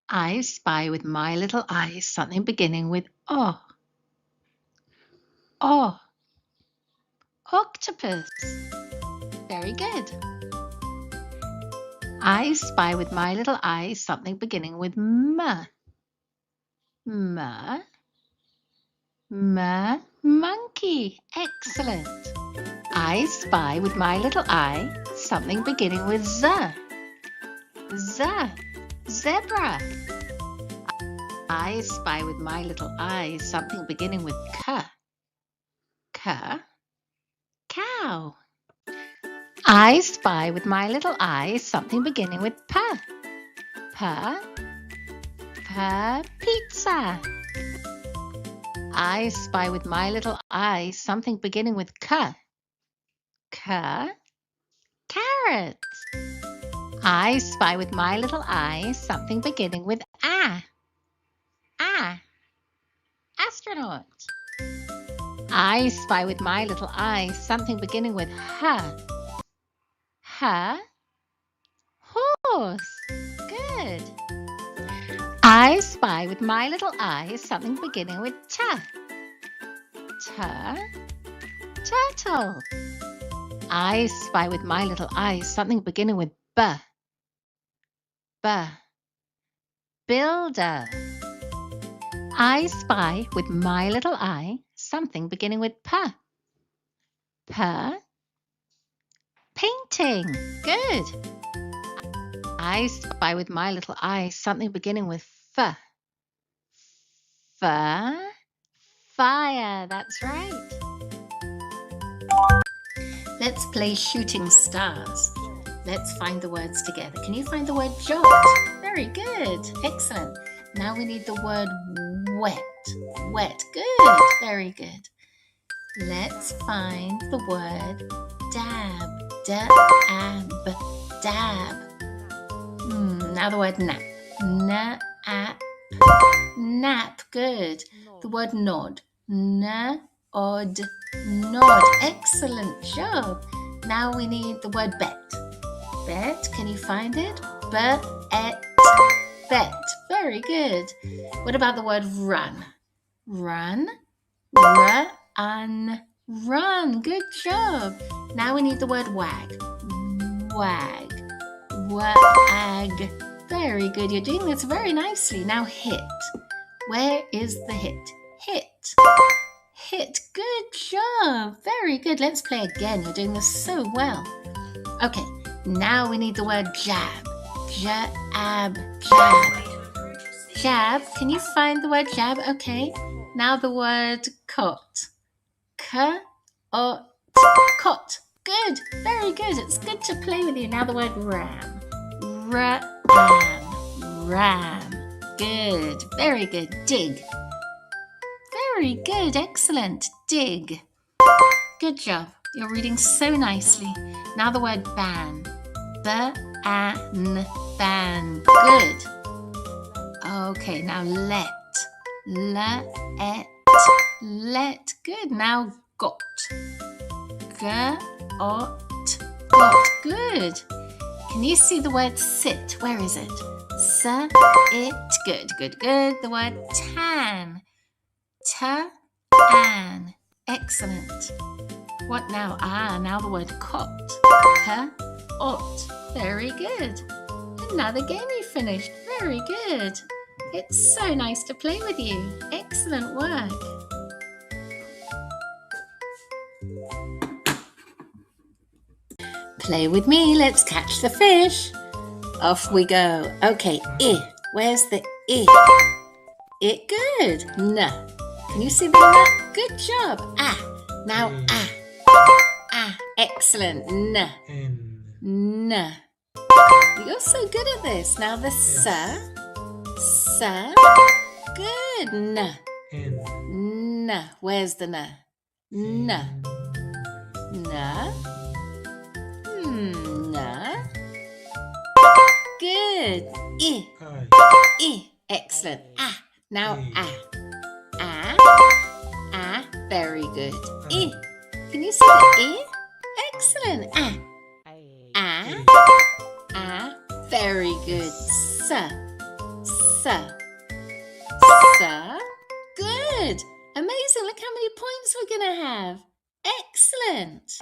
I spy with my little eyes something beginning with O. O. Octopus. Very good. I spy with my little eyes something beginning with M. M. M. Monkey. Excellent. I spy with my little eye something beginning with Z. Z. Zebra. I spy with my little eye something beginning with K. K. Cow. I spy with my little eye something beginning with P. P. P. Pizza. I spy with my little eye something beginning with K. K. Carrots. I spy with my little eye something beginning with A. A. Astronaut. I spy with my little eye something beginning with H. H. Horse. Good. I spy with my little eye something beginning with T. T. Turtle. I spy with my little eye something beginning with B. B. Builder. I spy with my little eye something beginning with P. P. Painting. Good. I spy with my little eye something beginning with F. F. Fire. That's right. Let's play shooting stars. Let's find the words together. Can you find the word jot? Very good. Excellent. Now we need the word wet. Wet. Good. Very good. Let's find the word dab. Dab. Dab. Now the word nap. Nap. Nap. Good. The word nod. Nod. Nod. Excellent job. Now we need the word bet. Bet. Can you find it? Bet. Bet. Very good. What about the word run? Run. Run. Run. Good job. Now we need the word wag. Wag. Wag. Very good. You're doing this very nicely. Now hit. Where is the hit? Hit. Hit. Good job. Very good. Let's play again. You're doing this so well. Okay. Now we need the word jab. Jab. Jab. Jab. Can you find the word jab? Okay. Now the word cot. Cot. Good. Very good. It's good to play with you. Now the word ram. Ram. Good. Very good. Dig. Very good. Excellent. Dig. Good job. You're reading so nicely. Now the word ban. Ban. Good. Okay, now let. Let. Good. Now got. Got. Good. Can you see the word sit? Where is it? It. Good. The word tan. Tan. Excellent. What now? Now the word cot. Ot. Very good. Another game you finished. Very good. It's so nice to play with you. Excellent work. Play with me. Let's catch the fish. Off we go. Okay, I. Where's the I? It. Good. N. Can you see the N? Good job. Now excellent. N. You're so good at this. Now the S. Good. N. Where's the N? N. Good. I. Excellent. Now very good. I. Can you see the I? Excellent. Very good. S. Sir. Sir. Good. Amazing. Look how many points we're going to have. Excellent.